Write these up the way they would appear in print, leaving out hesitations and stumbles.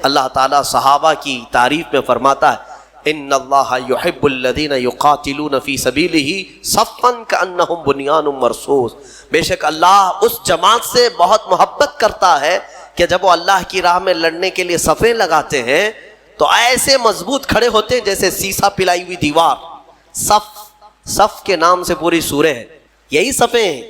اللہ تعالیٰ صحابہ کی تعریف میں فرماتا ہے ان اللہ یحب الذین یقاتلون فی سبیلہ صفا کأنہم بنیان مرصوص، بے شک اللہ اس جماعت سے بہت محبت کرتا ہے کہ جب وہ اللہ کی راہ میں لڑنے کے لیے صفیں لگاتے ہیں تو ایسے مضبوط کھڑے ہوتے ہیں جیسے سیسا پلائی ہوئی دیوار۔ صف کے نام سے پوری سورہ ہے، یہی صفیں ہیں۔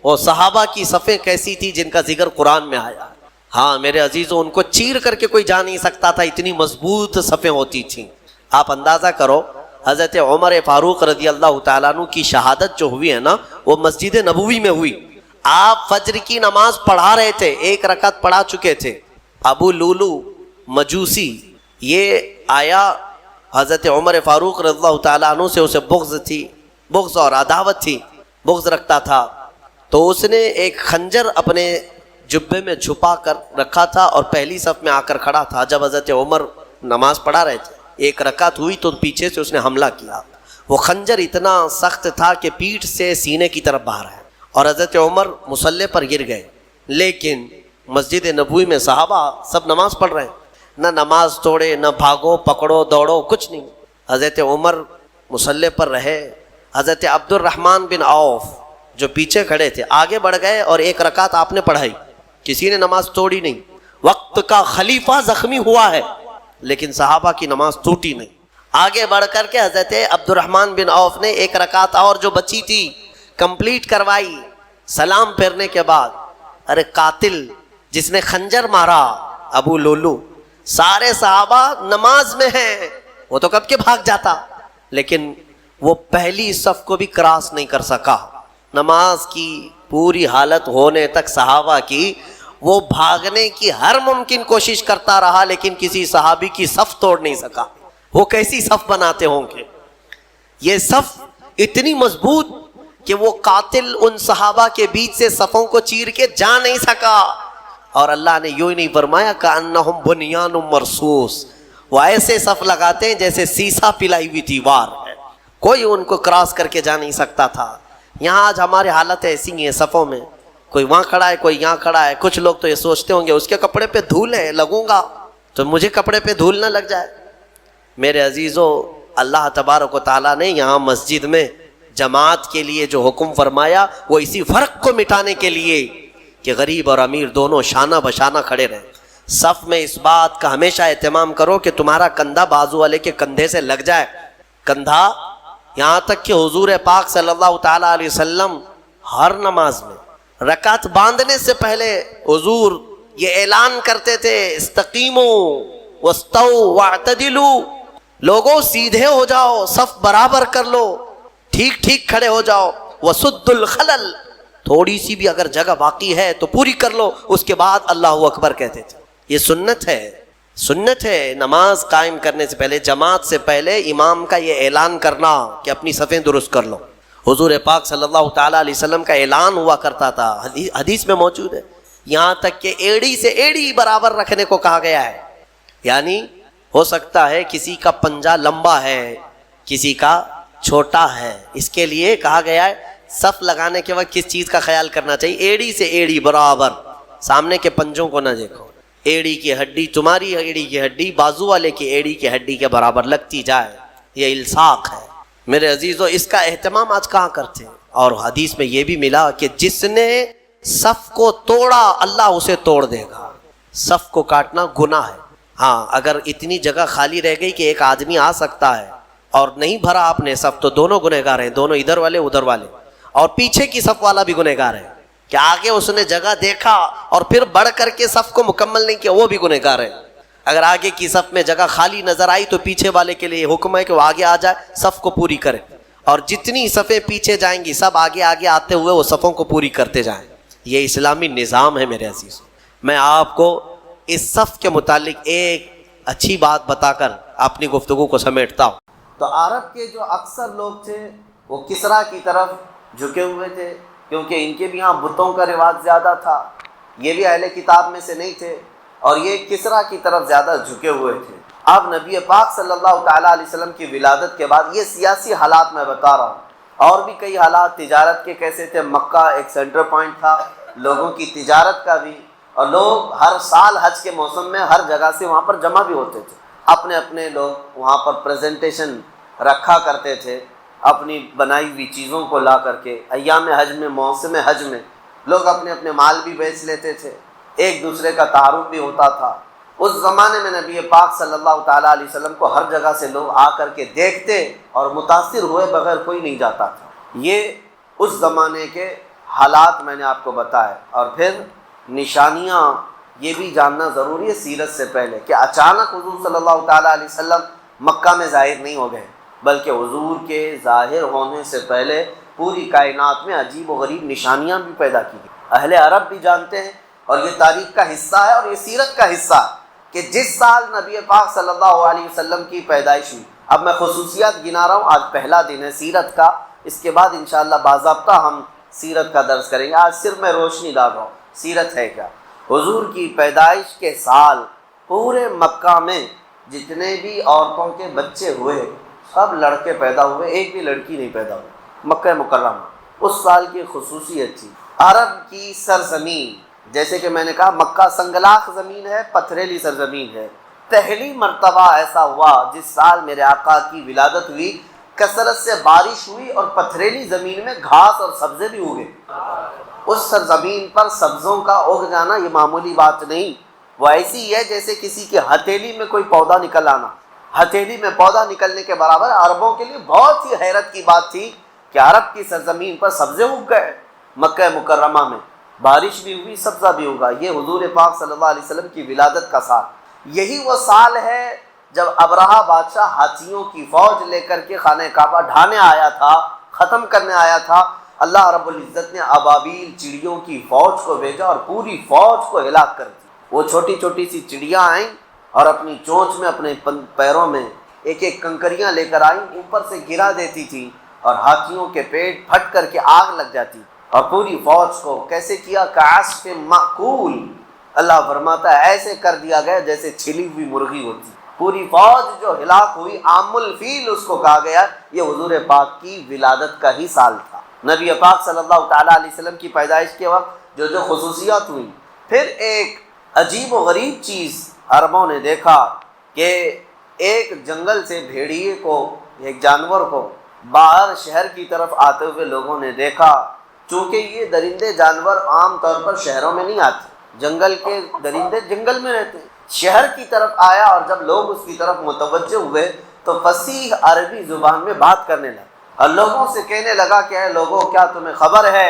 وہ صحابہ کی صفیں کیسی تھی جن کا ذکر قرآن میں آیا۔ ہاں میرے عزیزوں، ان کو چیر کر کے کوئی جا نہیں سکتا تھا، اتنی مضبوط صفیں ہوتی تھیں۔ آپ اندازہ کرو حضرت عمر فاروق رضی اللہ تعالیٰ عنہ کی شہادت جو ہوئی ہے نا، وہ مسجد نبوی میں ہوئی۔ آپ فجر کی نماز پڑھا رہے تھے، ایک رکعت پڑھا چکے تھے۔ ابو لولو مجوسی یہ آیا، حضرت عمر فاروق رضی اللہ تعالیٰ عنہ سے اسے بغض اور عداوت تھی، بغض رکھتا تھا، تو اس نے ایک خنجر اپنے جبے میں چھپا کر رکھا تھا اور پہلی صف میں آ کر کھڑا تھا۔ جب حضرت عمر نماز پڑھا رہے تھے، ایک رکعت ہوئی تو پیچھے سے اس نے حملہ کیا۔ وہ خنجر اتنا سخت تھا کہ پیٹھ سے سینے کی طرف باہر ہے، اور حضرت عمر مصلی پر گر گئے۔ لیکن مسجد نبوی میں صحابہ سب نماز پڑھ رہے ہیں، نہ نماز توڑے، نہ بھاگو پکڑو دوڑو، کچھ نہیں۔ حضرت عمر مصلی پر رہے۔ حضرت عبد الرحمن بن عوف جو پیچھے کھڑے تھے آگے بڑھ گئے اور ایک رکعت آپ نے پڑھائی، کسی نے نماز توڑی نہیں۔ وقت کا خلیفہ زخمی ہوا ہے لیکن صحابہ کی نماز ٹوٹی نہیں۔ آگے بڑھ کر کے حضرت عبد الرحمن بن عوف نے ایک رکعت اور جو بچی تھی کمپلیٹ کروائی۔ سلام پھیرنے کے بعد ارے قاتل جس نے خنجر مارا ابو لولو، سارے صحابہ نماز میں ہیں، وہ تو کب کے بھاگ جاتا، لیکن وہ پہلی صف کو بھی کراس نہیں کر سکا۔ نماز کی پوری حالت ہونے تک صحابہ کی وہ بھاگنے کی ہر ممکن کوشش کرتا رہا، لیکن کسی صحابی کی صف توڑ نہیں سکا۔ وہ کیسی صف بناتے ہوں گے؟ یہ صف اتنی مضبوط کہ وہ قاتل ان صحابہ کے بیچ سے صفوں کو چیر کے جا نہیں سکا۔ اور اللہ نے یوں ہی نہیں فرمایا کأنہم بنیان مرصوص، وہ ایسے صف لگاتے ہیں جیسے سیسا پلائی ہوئی دیوار ہے، کوئی ان کو کراس کر کے جا نہیں سکتا تھا۔ یہاں آج ہماری حالت ایسی ہی ہے، صفوں میں کوئی وہاں کھڑا ہے، کوئی یہاں کھڑا ہے۔ کچھ لوگ تو یہ سوچتے ہوں گے اس کے کپڑے پہ دھول ہے، لگوں گا تو مجھے کپڑے پہ دھول نہ لگ جائے۔ میرے عزیزو، اللہ تبارک و تعالیٰ نے یہاں مسجد میں جماعت کے لیے جو حکم فرمایا وہ اسی فرق کو مٹانے کے لیے کہ غریب اور امیر دونوں شانہ بشانہ کھڑے رہیں۔ صف میں اس بات کا ہمیشہ اہتمام کرو کہ تمہارا کندھا بازو والے کے کندھے سے لگ جائے۔ کندھا، یہاں تک کہ حضور پاک صلی اللہ تعالیٰ علیہ وسلم ہر نماز میں رکعت باندھنے سے پہلے حضور یہ اعلان کرتے تھے استقیموا واستووا واعتدلوا، لوگوں سیدھے ہو جاؤ، صف برابر کر لو، ٹھیک ٹھیک کھڑے ہو جاؤ، وسدوا الخلل، تھوڑی سی بھی اگر جگہ باقی ہے تو پوری کر لو، اس کے بعد اللہ اکبر کہتے تھے۔ یہ سنت ہے نماز قائم کرنے سے پہلے، جماعت سے پہلے امام کا یہ اعلان کرنا کہ اپنی صفیں درست کر لو۔ حضور پاک صلی اللہ تعالیٰ علیہ وسلم کا اعلان ہوا کرتا تھا، حدیث میں موجود ہے، یہاں تک کہ ایڑی سے ایڑی برابر رکھنے کو کہا گیا ہے۔ یعنی ہو سکتا ہے کسی کا پنجہ لمبا ہے، کسی کا چھوٹا ہے، اس کے لیے کہا گیا ہے صف لگانے کے وقت کس چیز کا خیال کرنا چاہیے؟ ایڑی سے ایڑی برابر، سامنے کے پنجوں کو نہ دیکھو، ایڑی کی ہڈی، تمہاری ایڑی کی ہڈی بازو والے کی ایڑی کی ہڈی کے برابر لگتی جائے، یہ الصاق ہے۔ میرے عزیزو، اس کا اہتمام آج کہاں کرتے ہیں؟ اور حدیث میں یہ بھی ملا کہ جس نے صف کو توڑا اللہ اسے توڑ دے گا۔ صف کو کاٹنا گناہ ہے۔ ہاں اگر اتنی جگہ خالی رہ گئی کہ ایک آدمی آ سکتا ہے اور نہیں بھرا آپ نے صف، تو دونوں گنہگار ہیں، دونوں ادھر والے ادھر والے، اور پیچھے کی صف والا بھی گنہگار ہے کہ آگے اس نے جگہ دیکھا اور پھر بڑھ کر کے صف کو مکمل نہیں کیا، وہ بھی گنہگار ہے۔ اگر آگے کی صف میں جگہ خالی نظر آئی تو پیچھے والے کے لیے حکم ہے کہ وہ آگے آ جائے، صف کو پوری کرے، اور جتنی صفیں پیچھے جائیں گی سب آگے آگے آتے ہوئے وہ صفوں کو پوری کرتے جائیں۔ یہ اسلامی نظام ہے میرے عزیز۔ میں آپ کو اس صف کے متعلق ایک اچھی بات بتا کر اپنی گفتگو کو سمیٹتا ہوں۔ تو عرب کے جو اکثر لوگ تھے وہ کسریٰ کی طرف جھکے ہوئے تھے، کیونکہ ان کے بھی یہاں بتوں کا رواج زیادہ تھا، یہ بھی اہل کتاب میں سے نہیں تھے، اور یہ کسریٰ کی طرف زیادہ جھکے ہوئے تھے۔ اب نبی پاک صلی اللہ تعالیٰ علیہ وسلم کی ولادت کے بعد یہ سیاسی حالات میں بتا رہا ہوں، اور بھی کئی حالات تجارت کے کیسے تھے۔ مکہ ایک سینٹر پوائنٹ تھا لوگوں کی تجارت کا بھی، اور لوگ ہر سال حج کے موسم میں ہر جگہ سے وہاں پر جمع بھی ہوتے تھے، اپنے اپنے لوگ وہاں پر پریزنٹیشن رکھا کرتے تھے، اپنی بنائی ہوئی چیزوں کو لا کر کے ایام حج میں، موسم حج میں لوگ اپنے اپنے مال بھی بیچ لیتے تھے، ایک دوسرے کا تعارف بھی ہوتا تھا۔ اس زمانے میں نبی پاک صلی اللہ تعالیٰ علیہ وسلم کو ہر جگہ سے لوگ آ کر کے دیکھتے اور متاثر ہوئے بغیر کوئی نہیں جاتا تھا۔ یہ اس زمانے کے حالات میں نے آپ کو بتائے۔ اور پھر نشانیاں یہ بھی جاننا ضروری ہے سیرت سے پہلے کہ اچانک حضور صلی اللہ تعالیٰ علیہ وسلم مکہ میں ظاہر نہیں ہو گئے، بلکہ حضور کے ظاہر ہونے سے پہلے پوری کائنات میں عجیب و غریب نشانیاں بھی پیدا کی گئی۔ اہل عرب بھی جانتے ہیں، اور یہ تاریخ کا حصہ ہے اور یہ سیرت کا حصہ ہے کہ جس سال نبی پاک صلی اللہ علیہ وسلم کی پیدائش ہوئی، اب میں خصوصیات گنا رہا ہوں، آج پہلا دن ہے سیرت کا، اس کے بعد انشاءاللہ باضابطہ ہم سیرت کا درس کریں گے۔ آج صرف میں روشنی ڈال رہا ہوں سیرت ہے کیا۔ حضور کی پیدائش کے سال پورے مکہ میں جتنے بھی عورتوں کے بچے ہوئے سب لڑکے پیدا ہوئے، ایک بھی لڑکی نہیں پیدا ہوئی۔ مکہ مکرمہ اس سال کی خصوصیت تھی۔ عرب کی سرزمین، جیسے کہ میں نے کہا مکہ سنگلاخ زمین ہے، پتھریلی سرزمین ہے، پہلی مرتبہ ایسا ہوا جس سال میرے آقا کی ولادت ہوئی، کثرت سے بارش ہوئی اور پتھریلی زمین میں گھاس اور سبزے بھی اگے۔ اس سرزمین پر سبزوں کا اگ جانا یہ معمولی بات نہیں، وہ ایسی ہے جیسے کسی کی ہتھیلی میں کوئی پودا نکل آنا۔ ہتھیلی میں پودا نکلنے کے برابر عربوں کے لیے بہت ہی حیرت کی بات تھی کہ عرب کی سرزمین پر سبزے اگ گئے۔ مکہ مکرمہ میں بارش بھی ہوئی، سبزہ بھی ہوگا۔ یہ حضور پاک صلی اللہ علیہ وسلم کی ولادت کا سال، یہی وہ سال ہے جب ابرہہ بادشاہ ہاتھیوں کی فوج لے کر کے خانہ کعبہ ڈھانے آیا تھا، ختم کرنے آیا تھا۔ اللہ رب العزت نے ابابیل چڑیوں کی فوج کو بھیجا اور پوری فوج کو ہلاک کر دی۔ وہ چھوٹی چھوٹی سی چڑیاں آئیں اور اپنی چونچ میں، اپنے پیروں میں ایک ایک کنکریاں لے کر آئیں، اوپر سے گرا دیتی تھی اور ہاتھیوں کے پیٹ پھٹ کر کے آگ لگ جاتی، اور پوری فوج کو کیسے کیا، کعصف مأکول، اللہ فرماتا ہے ایسے کر دیا گیا جیسے چھلی ہوئی مرغی ہوتی۔ پوری فوج جو ہلاک ہوئی، عام الفیل اس کو کہا گیا، یہ حضور پاک کی ولادت کا ہی سال تھا۔ نبی پاک صلی اللہ تعالیٰ علیہ وسلم کی پیدائش کے وقت جو جو خصوصیات ہوئی۔ پھر ایک عجیب و غریب چیز عربوں نے دیکھا کہ ایک جنگل سے بھیڑیے کو، ایک جانور کو باہر شہر کی طرف آتے ہوئے لوگوں نے دیکھا۔ چونکہ یہ درندے جانور عام طور پر شہروں میں نہیں آتے، جنگل کے درندے جنگل میں رہتے ہیں۔ شہر کی طرف آیا اور جب لوگ اس کی طرف متوجہ ہوئے تو فصیح عربی زبان میں بات کرنے لگا اور لوگوں سے کہنے لگا کہ اے لوگوں، کیا تمہیں خبر ہے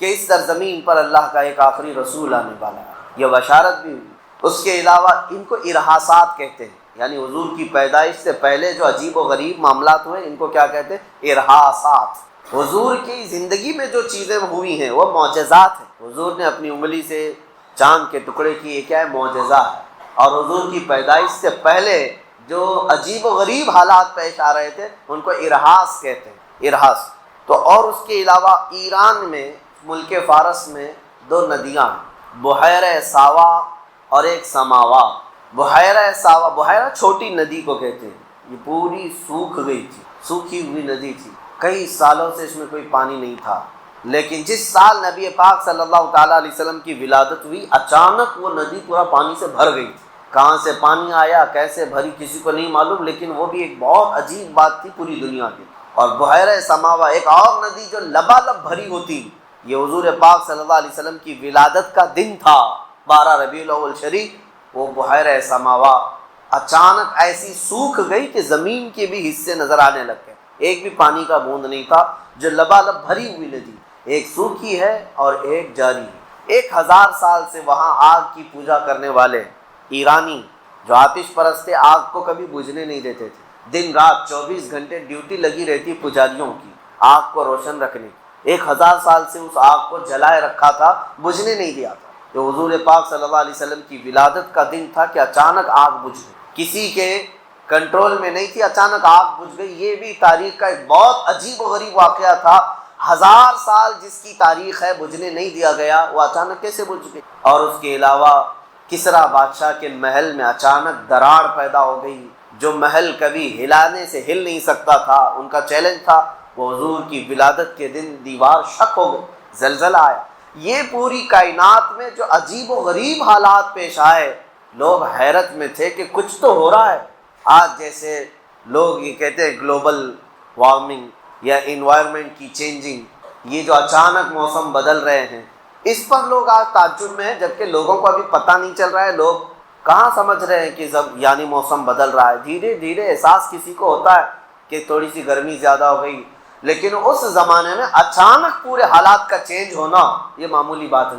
کہ اس سرزمین پر اللہ کا ایک آخری رسول آنے والا ہے؟ یہ بشارت بھی ہوئی۔ اس کے علاوہ ان کو ارحاسات کہتے ہیں، یعنی حضور کی پیدائش سے پہلے جو عجیب و غریب معاملات ہوئے ان کو کیا کہتے ہیں؟ ارحاسات۔ حضور کی زندگی میں جو چیزیں ہوئی ہیں وہ معجزات ہیں۔ حضور نے اپنی انگلی سے چاند کے ٹکڑے کیے، کیا ہے؟ معجزہ ہے۔ اور حضور کی پیدائش سے پہلے جو عجیب و غریب حالات پیش آ رہے تھے ان کو ارحاس کہتے ہیں، ارحاس۔ تو اور اس کے علاوہ ایران میں، ملک فارس میں دو ندیاں، بحیرہ ساوا اور ایک سماوا۔ بحیرہ ساوا، بحیرہ چھوٹی ندی کو کہتے ہیں، یہ پوری سوکھ گئی تھی، سوکھی ہوئی ندی تھی، کئی سالوں سے اس میں کوئی پانی نہیں تھا۔ لیکن جس سال نبی پاک صلی اللہ تعالیٰ علیہ وسلم کی ولادت ہوئی، اچانک وہ ندی پورا پانی سے بھر گئی تھی۔ کہاں سے پانی آیا، کیسے بھری، کسی کو نہیں معلوم، لیکن وہ بھی ایک بہت عجیب بات تھی پوری دنیا کی۔ اور بحیرہ سماوا، ایک اور ندی جو لبالب بھری ہوتی، یہ حضور پاک صلی اللہ علیہ وسلم کی ولادت کا دن تھا، 12 ربیع الاول شریف۔ وہ بحیرہ سماوا اچانک ایسی سوکھ گئی کہ زمین کے بھی حصے نظر آنے لگ گئے، ایک بھی پانی کا بوند نہیں تھا۔ جو لبالب بھری ہوئی ندی، ایک سوکھی ہے اور ایک جاری ہے۔ 1000 سال سے وہاں آگ کی پوجا کرنے والے ایرانی جو آتش پرست تھے، آگ کو کبھی بجھنے نہیں دیتے تھے، دن رات 24 گھنٹے ڈیوٹی لگی رہتی پجاریوں کی آگ کو روشن رکھنے کی۔ 1000 سال سے اس آگ کو جلائے رکھا تھا، بجھنے نہیں دیا تھا۔ تو حضور پاک صلی اللہ علیہ وسلم کی ولادت کا دن تھا کہ اچانک آگ بجھ گئی، کسی کے کنٹرول میں نہیں تھی، اچانک آگ بجھ گئی۔ یہ بھی تاریخ کا ایک بہت عجیب و غریب واقعہ تھا۔ 1000 سال جس کی تاریخ ہے بجھنے نہیں دیا گیا، وہ اچانک کیسے بجھ گئی؟ اور اس کے علاوہ کسریٰ بادشاہ کے محل میں اچانک دراڑ پیدا ہو گئی، جو محل کبھی ہلانے سے ہل نہیں سکتا تھا، ان کا چیلنج تھا، وہ حضور کی ولادت کے دن دیوار شک ہو گئی، زلزلہ آیا۔ یہ پوری کائنات میں جو عجیب و غریب حالات پیش آئے، لوگ حیرت میں تھے کہ کچھ تو ہو رہا ہے۔ آج جیسے لوگ یہ کہتے ہیں گلوبل وارمنگ یا انوائرمنٹ کی چینجنگ، یہ جو اچانک موسم بدل رہے ہیں، اس پر لوگ آج تعجب میں ہیں، جبکہ لوگوں کو ابھی پتہ نہیں چل رہا ہے۔ لوگ کہاں سمجھ رہے ہیں کہ یعنی موسم بدل رہا ہے۔ دھیرے دھیرے احساس کسی کو ہوتا ہے کہ تھوڑی سی گرمی زیادہ ہو گئی، لیکن اس زمانے میں اچانک پورے حالات کا چینج ہونا یہ معمولی بات نہیں۔